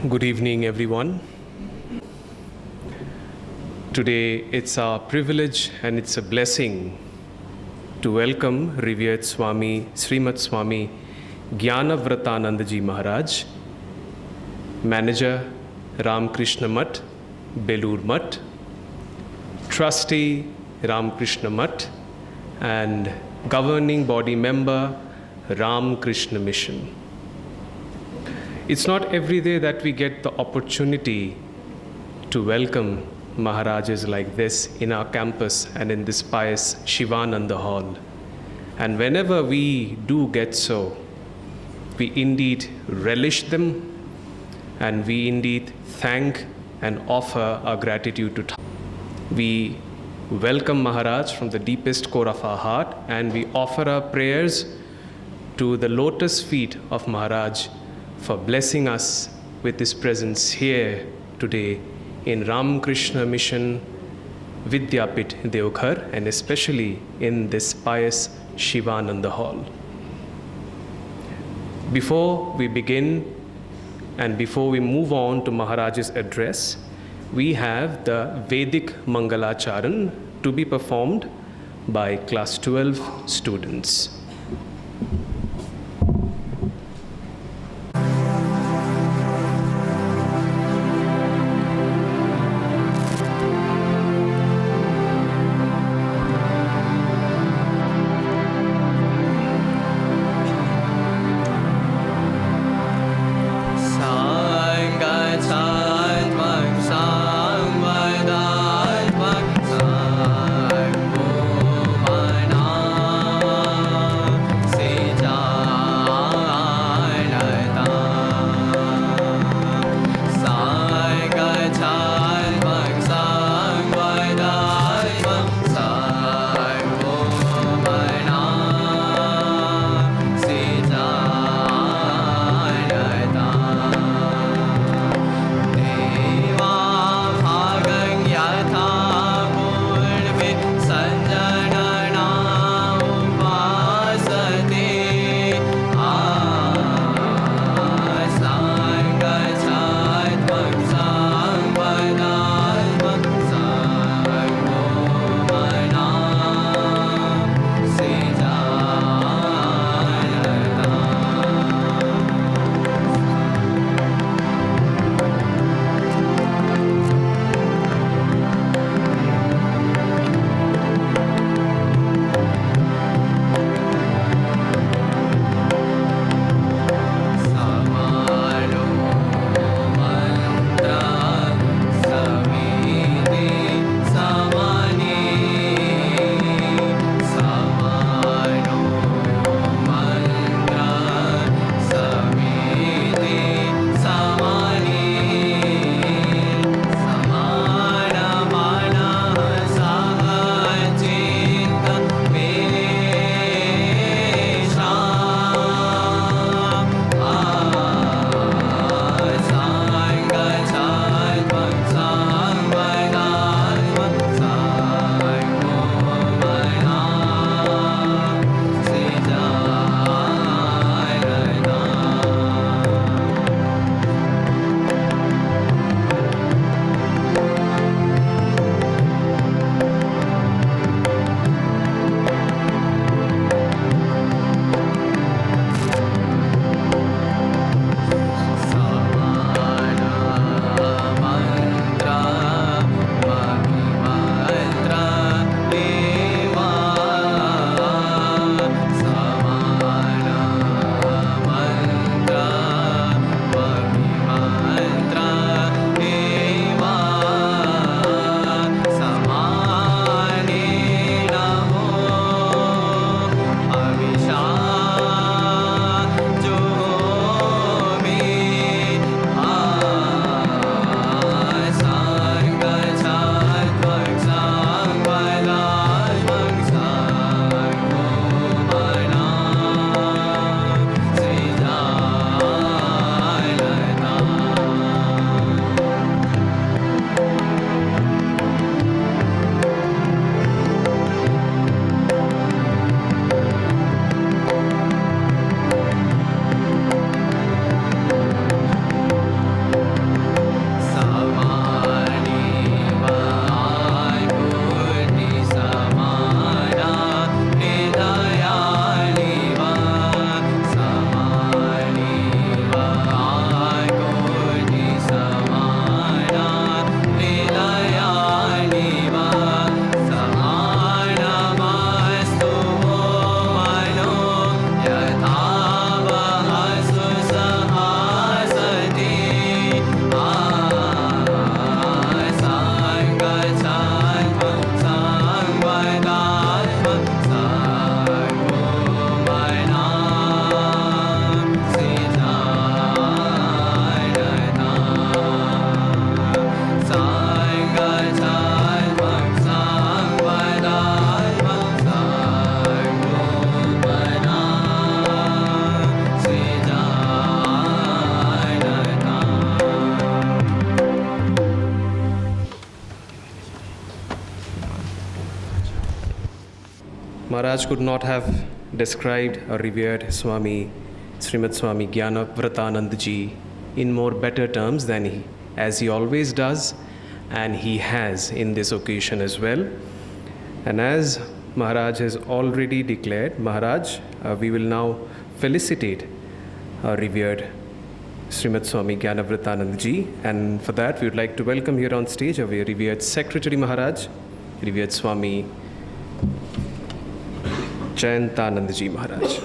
Good evening, everyone. Today, it's our privilege and it's a blessing to welcome revered Srimat Swami Jnanavratanandaji Maharaj, Manager, Ramakrishna Mutt, Belur Mutt, Trustee, Ramakrishna Mutt, and Governing Body Member, Ramakrishna Mission. It's not every day that we get the opportunity to welcome Maharajas like this in our campus and in this pious Shivananda hall. And whenever we do get so, we indeed relish them and we indeed thank and offer our gratitude to them. We welcome Maharaj from the deepest core of our heart and we offer our prayers to the lotus feet of Maharaj for blessing us with His presence here today in Ramakrishna Mission, Vidyapith, Deoghar, and especially in this pious Shivananda hall. Before we begin and before we move on to Maharaj's address, we have the Vedic Mangalacharan to be performed by class 12 students. Nam Maharaj could not have described a revered Swami, Srimat Swami Jnanavratanandaji in more better terms than as he always does, and he has in this occasion as well. And as Maharaj has already declared, Maharaj, we will now felicitate our revered Srimat Swami Jnanavratanandaji, and for that we would like to welcome here on stage our revered Secretary Maharaj, revered Swami Jnanavratanandaji Maharaj.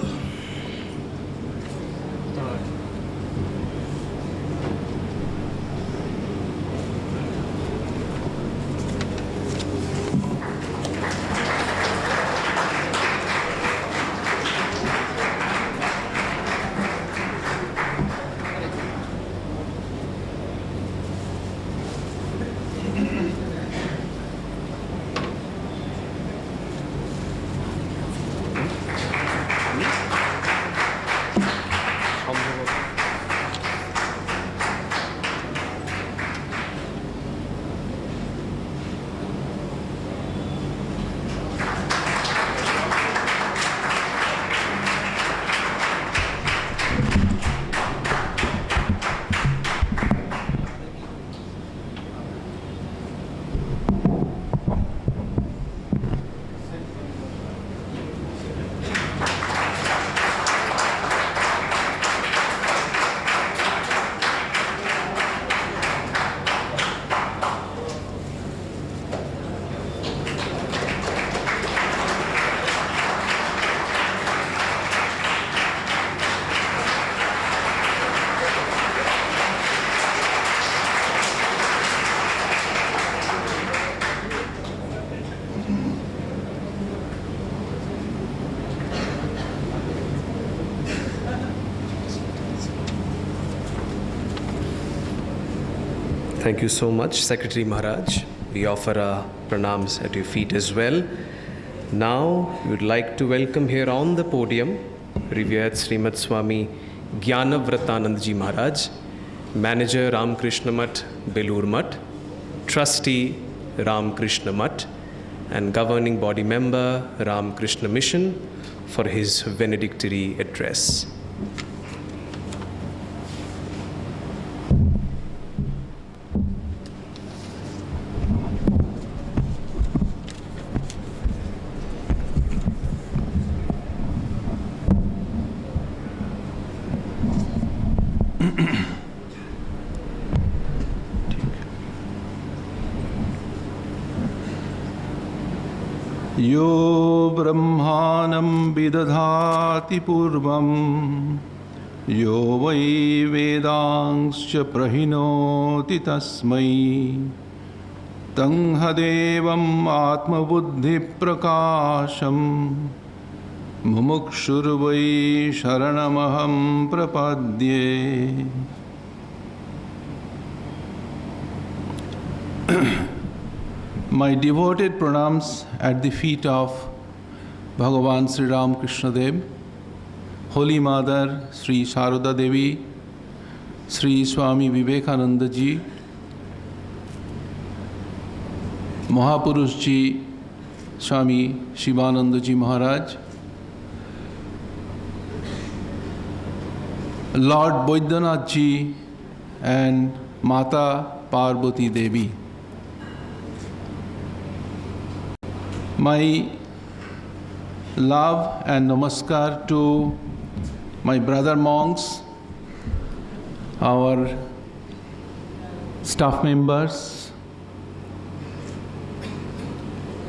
Thank you so much, Secretary Maharaj. We offer our pranams at your feet as well. Now, we would like to welcome here on the podium revered Srimat Swami Jnanavratanandaji Maharaj, Manager Ramakrishna Math, Belur Math, Trustee Ramakrishna Math, and Governing Body Member Ramakrishna Mission for his Benedictory address. यो ब्रह्मानं विदधाति पूर्वं यो वै वेदांश्च प्रहिणोति तस्मै तं हदेवम् आत्मबुद्धिप्रकाशं मुमुक्षुर्वै शरणमहं प्रपद्ये। My devoted pranams at the feet of Bhagavan Sri Ramakrishna Dev, Holy Mother Sri Sharada Devi, Sri Swami Vivekananda Ji, Mahapurush Ji, Swami Shivananda Ji Maharaj, Lord Baidyanath Ji, and Mata Parvati Devi. My love and namaskar to my brother monks, our staff members,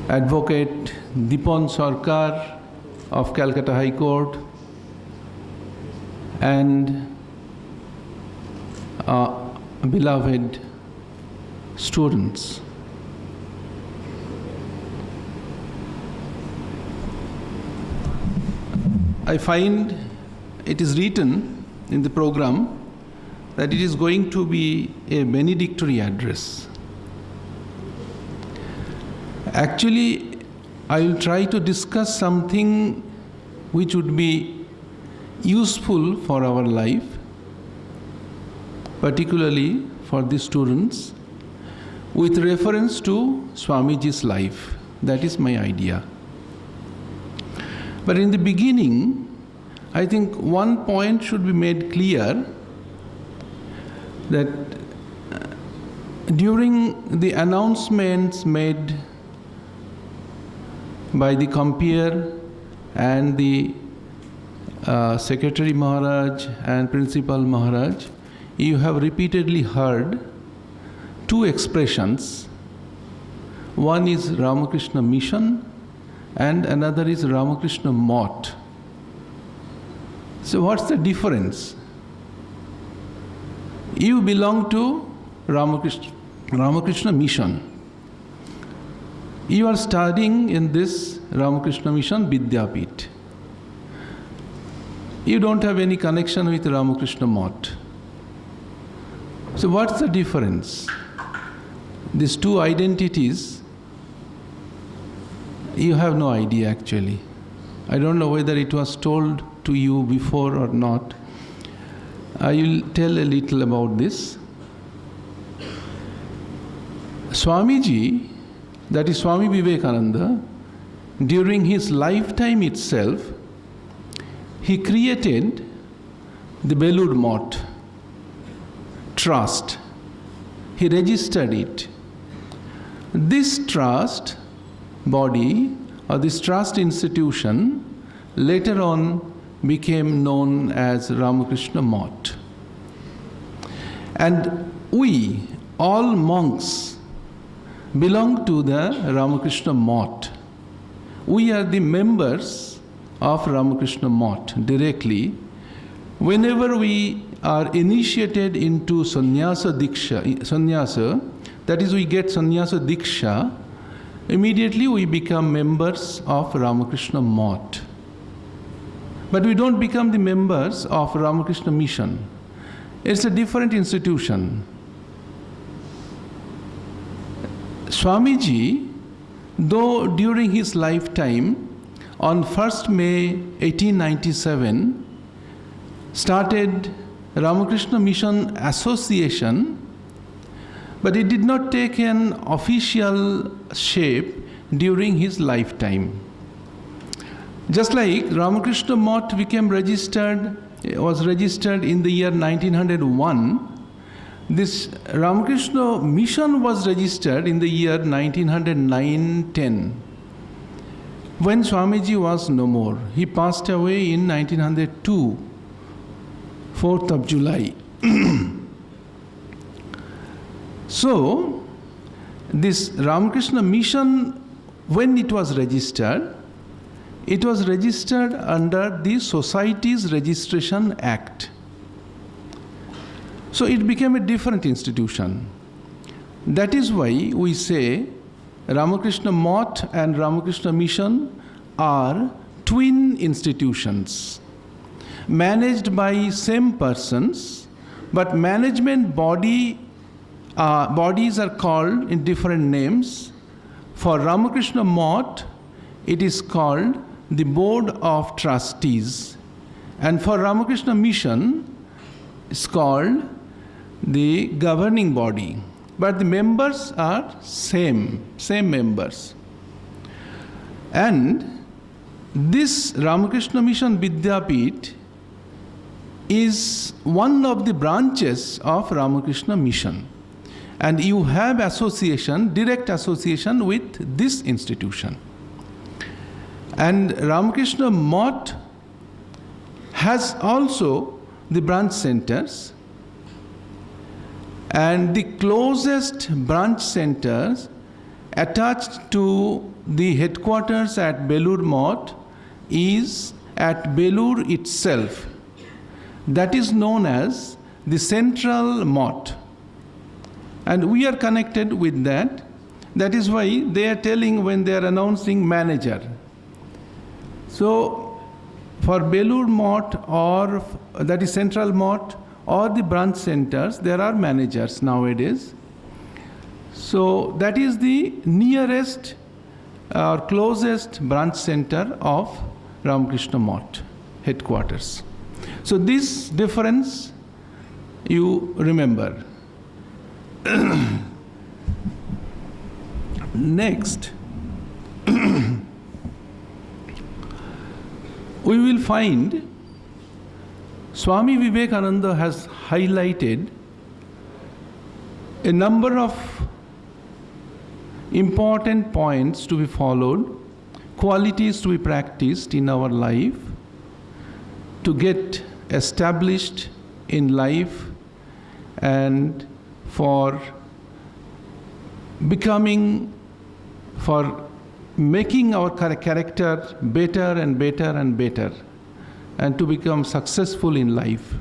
Advocate Dipan Sarkar of Calcutta High Court, and beloved students. I find it is written in the program that it is going to be a Benedictory address. Actually, I will try to discuss something which would be useful for our life, particularly for the students, with reference to Swamiji's life. That is my idea. But in the beginning, I think one point should be made clear, that during the announcements made by the compeer and the Secretary Maharaj and Principal Maharaj, you have repeatedly heard two expressions. One is Ramakrishna Mission and another is Ramakrishna Mott. So what's the difference? You belong to Ramakrishna Mission. You are studying in this Ramakrishna Mission Vidyapith. You don't have any connection with Ramakrishna Mott. So what's the difference? These two identities, you have no idea actually. I don't know whether it was told to you before or not. I will tell a little about this. Swamiji, that is Swami Vivekananda, during his lifetime itself, he created the Belur Mott trust. He registered it. This trust body or this trust institution later on became known as Ramakrishna Mott. And we, all monks, belong to the Ramakrishna Mott. We are the members of Ramakrishna Mott directly. Whenever we are initiated into sannyasa, that is, we get sannyasa diksha, immediately we become members of Ramakrishna Mott. But we don't become the members of Ramakrishna Mission. It's a different institution. Swamiji, though during his lifetime, on 1st May 1897, started Ramakrishna Mission Association, but it did not take an official shape during his lifetime. Just like Ramakrishna Mott was registered in the year 1901, this Ramakrishna Mission was registered in the year 1909-10, when Swamiji was no more. He passed away in 1902, 4th of July. So, this Ramakrishna Mission, when it was registered under the Societies Registration Act. So it became a different institution. That is why we say Ramakrishna Mott and Ramakrishna Mission are twin institutions, managed by same persons, but management bodies are called in different names. For Ramakrishna Mott, it is called the Board of Trustees, and for Ramakrishna Mission, it's called the governing body. But the members are same members. And this Ramakrishna Mission Vidyapith is one of the branches of Ramakrishna Mission. And you have direct association with this institution. And Ramakrishna Mott has also the branch centers, and the closest branch centers attached to the headquarters at Belur Mott is at Belur itself. That is known as the Central Mott. And we are connected with that. That is why they are telling when they are announcing manager. So, for Belur Mott, or that is Central Mott, or the branch centers, there are managers nowadays. So, that is the nearest or closest branch center of Ramakrishna Mott headquarters. So, this difference you remember. we will find Swami Vivekananda has highlighted a number of important points to be followed, qualities to be practiced in our life to get established in life and for making our character better and better and better, and to become successful in life.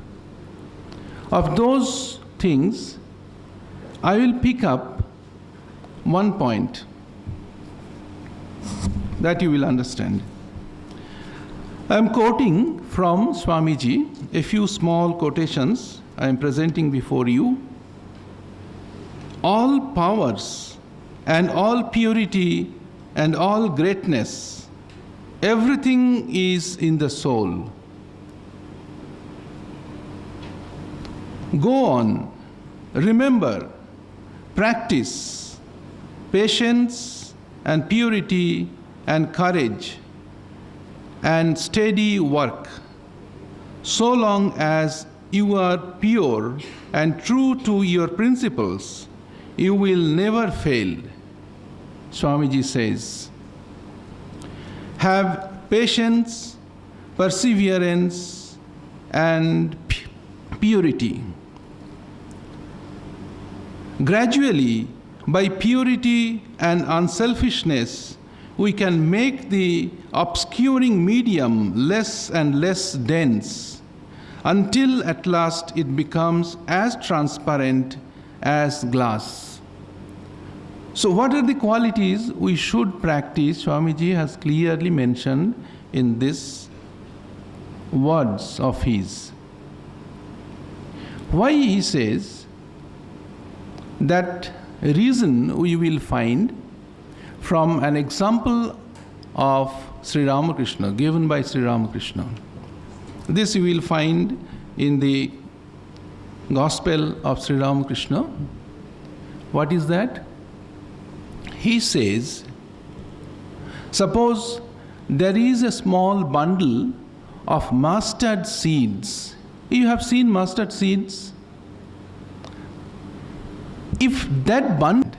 Of those things, I will pick up one point that you will understand. I am quoting from Swamiji, a few small quotations I am presenting before you. All powers and all purity and all greatness, everything is in the soul. Go on, remember, practice patience and purity and courage and steady work. So long as you are pure and true to your principles, you will never fail. Swamiji says, have patience, perseverance, and purity. Gradually, by purity and unselfishness, we can make the obscuring medium less and less dense, until at last it becomes as transparent as glass. So what are the qualities we should practice? Swamiji has clearly mentioned in these words of his. Why he says that reason we will find from an example of Sri Ramakrishna, given by Sri Ramakrishna. This you will find in the Gospel of Sri Ramakrishna. What is that? He says, suppose there is a small bundle of mustard seeds. You have seen mustard seeds? If that bundle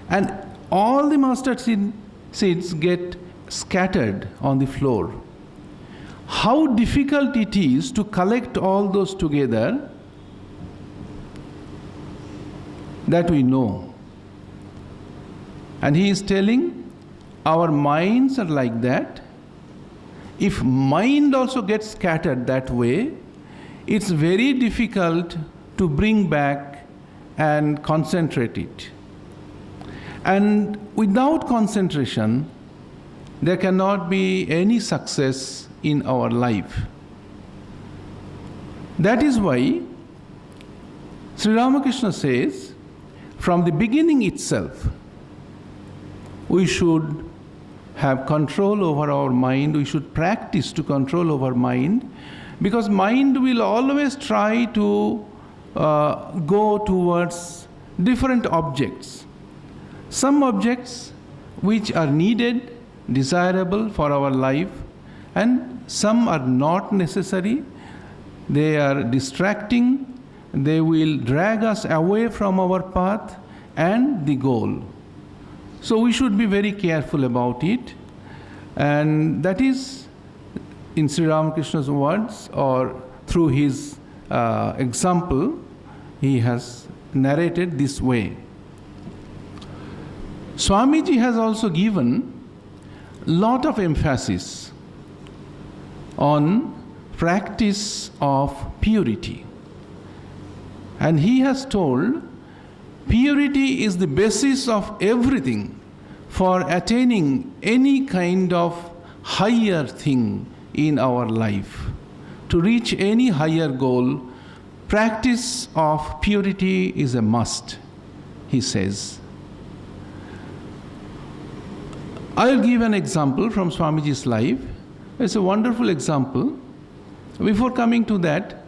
and all the mustard seeds get scattered on the floor, how difficult it is to collect all those together, that we know. And he is telling, our minds are like that. If mind also gets scattered that way, it's very difficult to bring back and concentrate it. And without concentration, there cannot be any success in our life. That is why Sri Ramakrishna says, from the beginning itself, we should have control over our mind, we should practice to control our mind, because mind will always try to go towards different objects. Some objects which are needed, desirable for our life, and some are not necessary. They are distracting, they will drag us away from our path and the goal. So we should be very careful about it, and that is in Sri Ramakrishna's words, or through his example, he has narrated this way. Swamiji has also given lot of emphasis on practice of purity. And he has told, purity is the basis of everything for attaining any kind of higher thing in our life. To reach any higher goal, practice of purity is a must, he says. I'll give an example from Swamiji's life. It's a wonderful example. Before coming to that,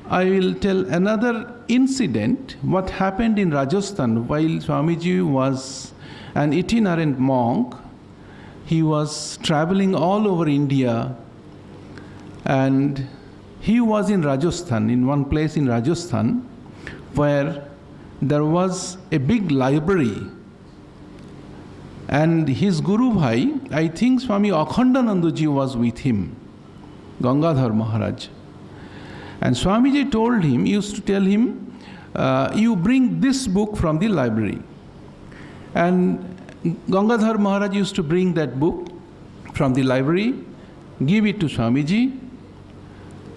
I will tell another incident, what happened in Rajasthan while Swamiji was an itinerant monk. He was traveling all over India, And he was in Rajasthan, in one place in Rajasthan, where there was a big library. And his Guru Bhai, I think Swami Akhandanandaji was with him, Gangadhar Maharaj. And Swamiji told him, used to tell him, you bring this book from the library. And Gangadhar Maharaj used to bring that book from the library, give it to Swamiji.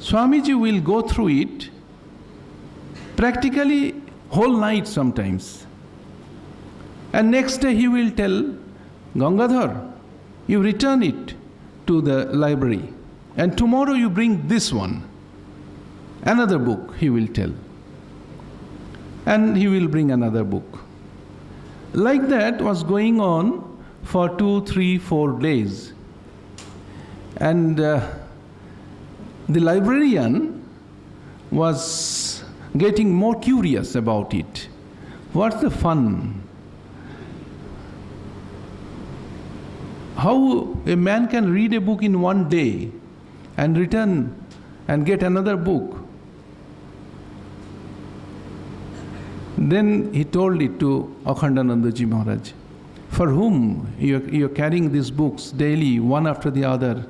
Swamiji will go through it practically whole night sometimes. And next day he will tell, Gangadhar, you return it to the library. And tomorrow you bring this one. Another book, he will tell. And he will bring another book. Like that was going on for 2, 3, 4 days. And the librarian was getting more curious about it. What's the fun? How a man can read a book in one day and return and get another book? Then he told it to Akhandanandaji Maharaj, for whom you're carrying these books daily, one after the other.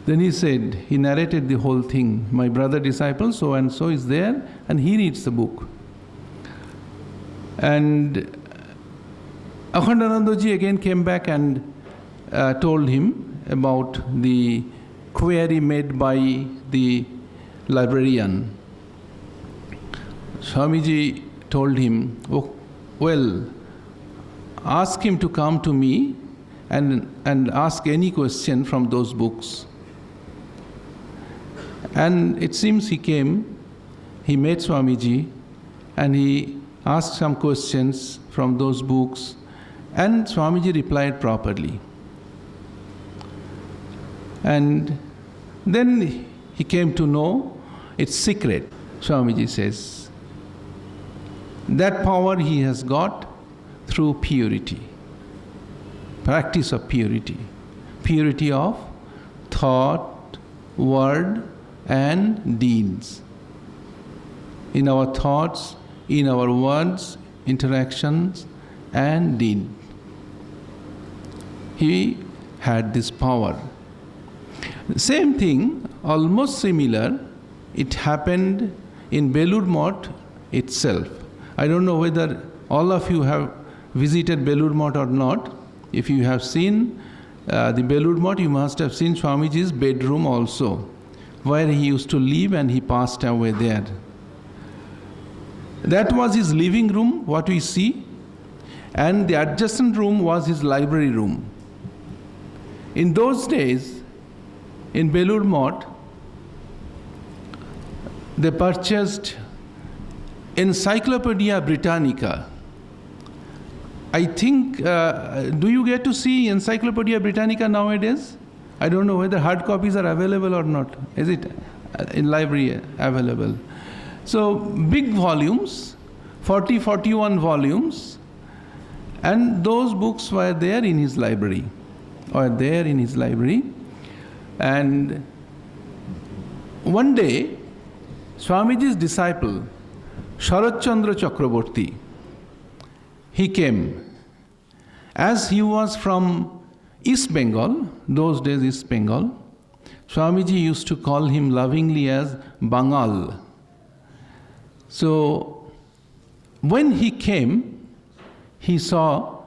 Then he said, he narrated the whole thing. My brother disciple so and so is there, and he reads the book. And Akhandanandaji again came back and told him about the query made by the librarian. Swamiji told him, oh, well, ask him to come to me and ask any question from those books. And it seems he came, he met Swamiji, and he asked some questions from those books, and Swamiji replied properly. And then he came to know it's secret, Swamiji says. That power he has got through purity, practice of purity. Purity of thought, word, and deeds. In our thoughts, in our words, interactions, and deed. He had this power. Same thing, almost similar, it happened in Belur Mott itself. I don't know whether all of you have visited Belur Mott or not. If you have seen the Belur Mott, you must have seen Swamiji's bedroom also, where he used to live and he passed away there. That was his living room, what we see, and the adjacent room was his library room. In those days, in Belur Mott, they purchased Encyclopedia Britannica. I think, do you get to see Encyclopedia Britannica nowadays? I don't know whether hard copies are available or not. Is it in library available? So big volumes, 41 volumes, and those books were there in his library, And one day, Swamiji's disciple, Sharat Chandra Chakraborty, he came. As he was from East Bengal, those days East Bengal, Swamiji used to call him lovingly as Bangal. So when he came, he saw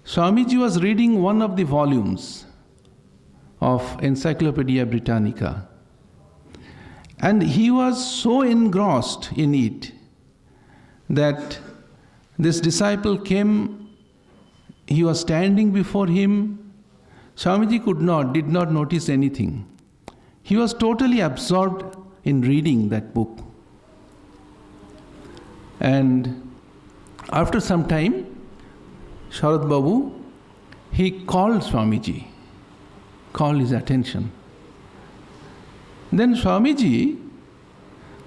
Swamiji was reading one of the volumes of Encyclopedia Britannica. And he was so engrossed in it that this disciple came, he was standing before him. Swamiji did not notice anything. He was totally absorbed in reading that book. And after some time, Sharat Babu, he called Swamiji, called his attention. Then Swamiji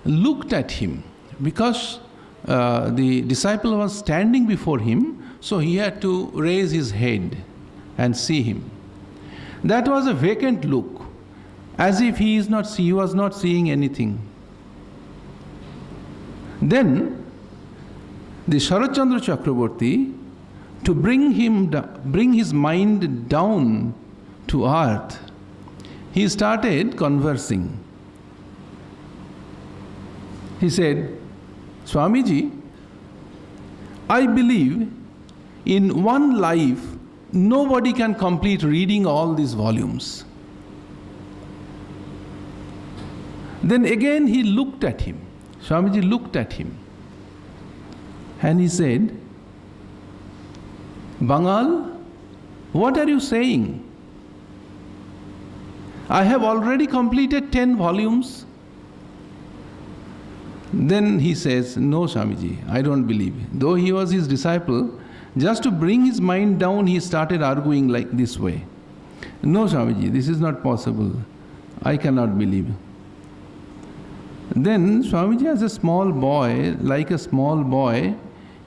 looked at him because the disciple was standing before him, so he had to raise his head and see him. That was a vacant look. as if he was not seeing anything. Then the Sharatchandra Chakraborty, to bring his mind down to earth, he started conversing. He said, Swamiji, I believe in one life nobody can complete reading all these volumes. Then again he looked at him. Swamiji looked at him and he said, Bangal, what are you saying? I have already completed 10 volumes. Then he says, no, Swamiji, I don't believe. Though he was his disciple, just to bring his mind down, he started arguing like this way. No, Swamiji, this is not possible. I cannot believe. Then Swamiji, as a small boy, like a small boy,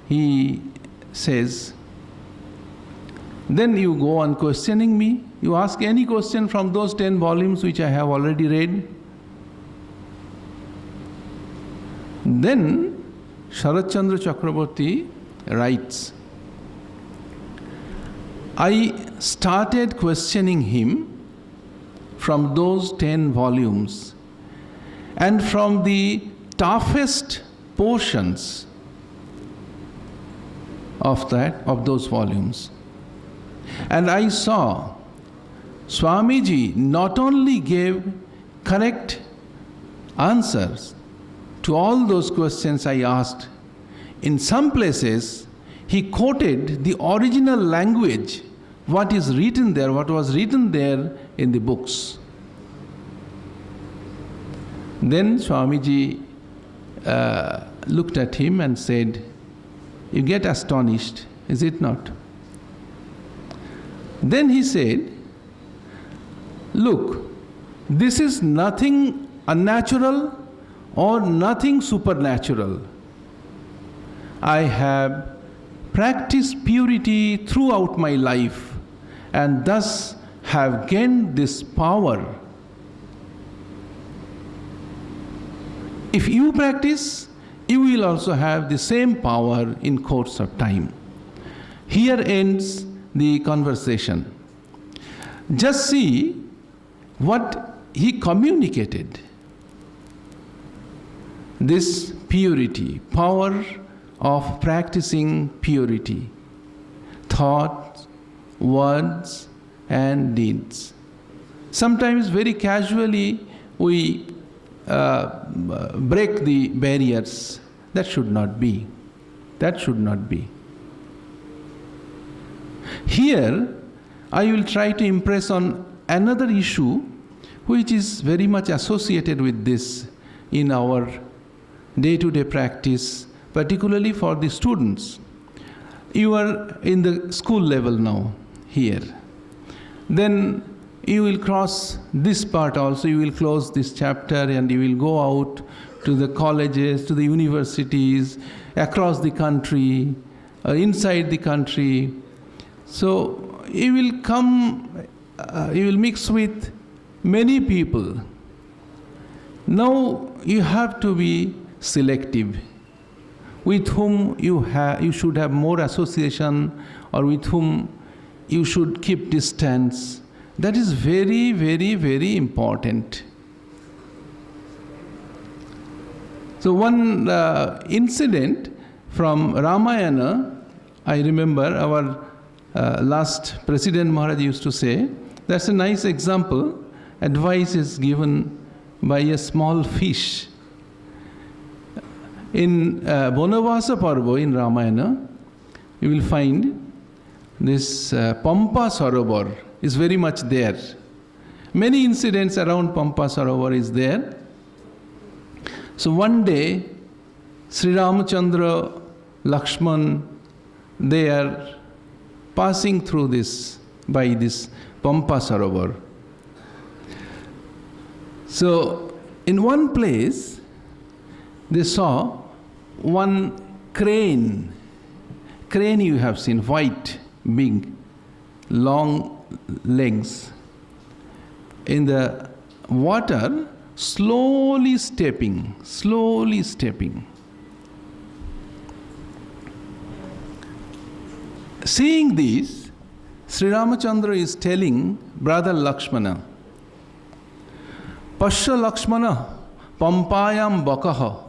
he says, then you go on questioning me. You ask any question from those 10 volumes which I have already read. Then Sharatchandra Chakraborty writes, I started questioning him from those 10 volumes and from the toughest portions of those volumes. And I saw Swamiji not only gave correct answers to all those questions I asked, in some places he quoted the original language, what was written there in the books. Then Swamiji looked at him and said, you get astonished, is it not? Then he said, look, this is nothing unnatural or nothing supernatural. I have practiced purity throughout my life and thus have gained this power. If you practice, you will also have the same power in course of time. Here ends the conversation. Just see what he communicated. This purity, power of practicing purity, thoughts, words, and deeds. Sometimes very casually we break the barriers. That should not be. That should not be. Here, I will try to impress on another issue which is very much associated with this in our day-to-day practice, particularly for the students. You are in the school level now, here. Then you will cross this part also, you will close this chapter and you will go out to the colleges, to the universities, across the country, inside the country. So you will come, you will mix with many people. Now you have to be selective. With whom you should have more association or with whom you should keep distance. That is very, very, very important. So one incident from Ramayana, I remember our last President Maharaj used to say, that's a nice example. Advice is given by a small fish. In Bonavasa Parva in Ramayana, you will find this Pampa Sarovar is very much there. Many incidents around Pampa Sarovar is there. So one day, Sri Ramachandra, Lakshman, they are passing through by this Pampa Sarovar. So in one place, they saw one crane. Crane you have seen, white, big, long legs. In the water slowly stepping. Seeing this, Sri Ramachandra is telling brother Lakshmana, Pasya Lakshmana pampayam bakaha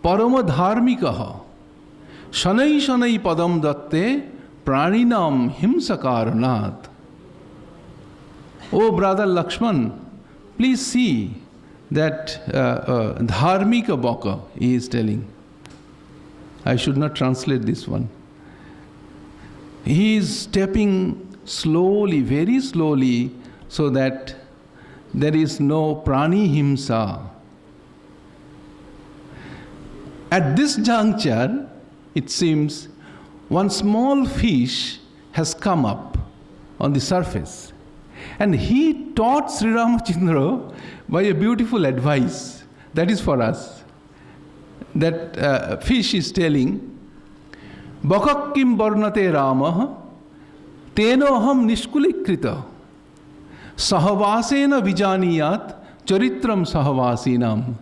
parama dharmikaha shanai shanai padam datte praninam himsakaranat. Oh brother Lakshman, please see that dharmika baka, he is telling. I should not translate this one. He is stepping slowly, very slowly, so that there is no prani himsa. At this juncture, it seems one small fish has come up on the surface. And he taught Sri Ramachandra by a beautiful advice. That is for us. That fish is telling, Bakakkim varnate Ramah tenoham nishkulikrita sahavasena vijaniyat charitram sahavasinam.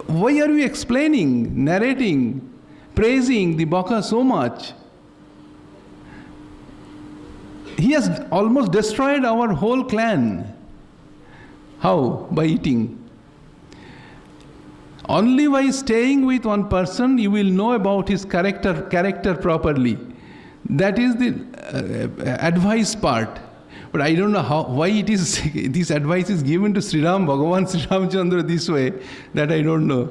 Why are you explaining, narrating, praising the baka so much? He has almost destroyed our whole clan. How? By eating. Only by staying with one person you will know about his character properly. That is the advice part. But I don't know why it is this advice is given to Sri Ram, Bhagavan Sri Ramachandra this way, that I don't know.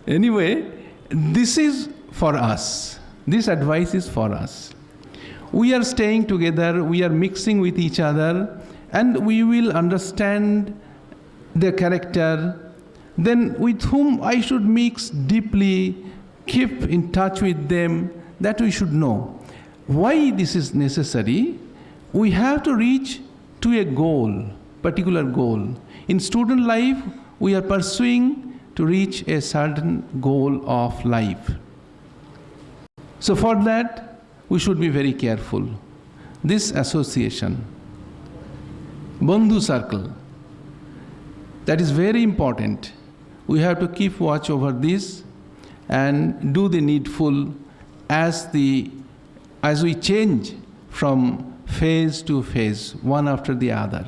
Anyway, this is for us. This advice is for us. We are staying together, we are mixing with each other, and we will understand their character. Then with whom I should mix deeply, keep in touch with them, that we should know. Why this is necessary? We have to reach to a goal, particular goal. In student life, we are pursuing to reach a certain goal of life. So for that, we should be very careful. This association, Bandhu circle, that is very important. We have to keep watch over this and do the needful as we change from phase to phase, one after the other.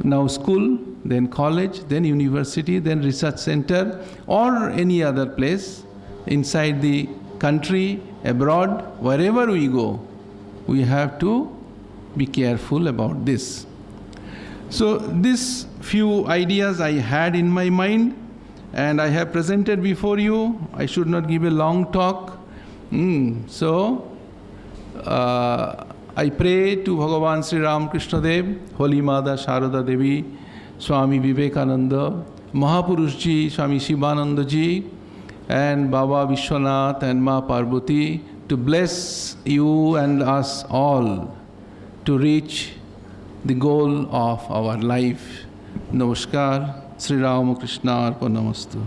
Now school, then college, then university, then research center, or any other place inside the country, abroad, wherever we go, we have to be careful about this. So these few ideas I had in my mind, and I have presented before you. I should not give a long talk. I pray to Bhagavan Sri Ramakrishna Dev, Holy Mother Sharada Devi, Swami Vivekananda, Mahapurush Ji, Swami Shivananda Ji, and Baba Vishwanath and Ma Parvati to bless you and us all to reach the goal of our life. Namaskar, Sri Ramakrishna Arpanamastu.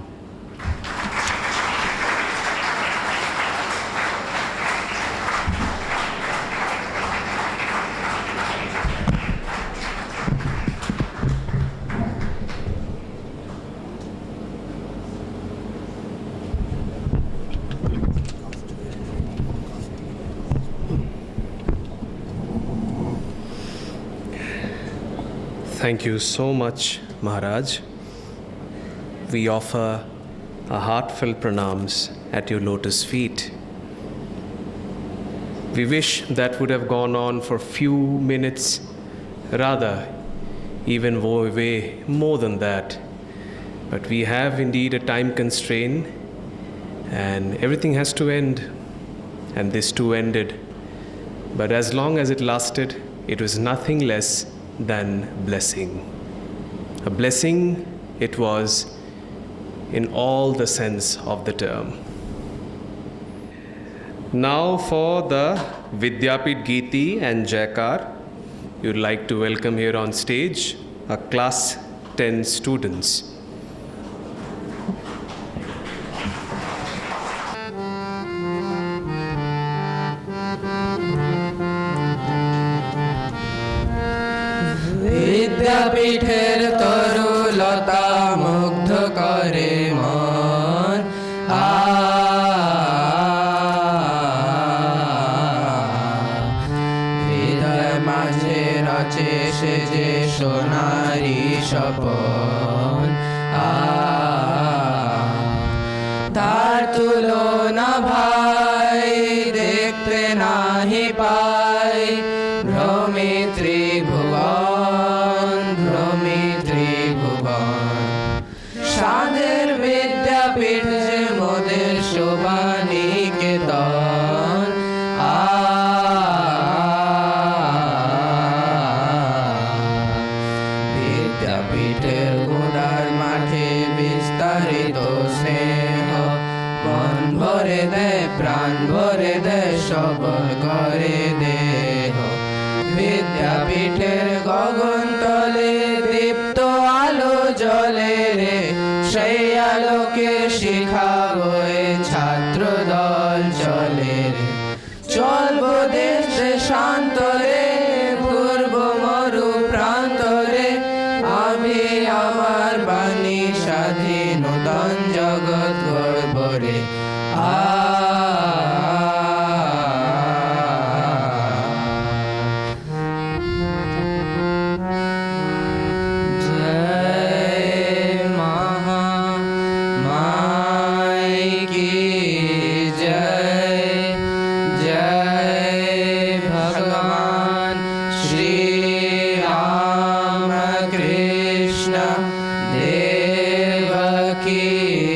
Thank you so much, Maharaj. We offer our heartfelt pranams at your lotus feet. We wish that would have gone on for few minutes, rather, even way more than that. But we have indeed a time constraint, and everything has to end. And this too ended. But as long as it lasted, it was nothing less than blessing. A blessing it was in all the sense of the term. Now for the Vidyapith Geeti and Jaikar, you'd like to welcome here on stage our class 10 students. Vidya বিদ্যাপীঠের তরুলতা মুগ্ধ করে মন। হৃদয় মাঝে রচে সে যে সোনারি স্বপন। তার তুলনা ভাই দেখতে নাহি পাই, ভ্রমে ত্রিভুবন, ভ্রমে ত্রিভুবন। সাধের বিদ্যাপীঠ যে মোদের শোভানিকেতন। বিদ্যাপীঠের গোড়ার মাঠে বিস্তারিত স্নেহ, মন ভরে দেয় প্রাণ ভরে দেয় সবল করে দেহ। বিদ্যাপীঠের গগন তলে দীপ্ত আলো জ্বলে রে, সেই আলোকে শিখা বয়ে ছাত্র দল চলে রে। চলবো দেশ দেশান্তরে, পূর্ব মরু প্রান্তরে, আমি আমার বাণী স্বাধীন নূতন জগৎ গড়ব রে। की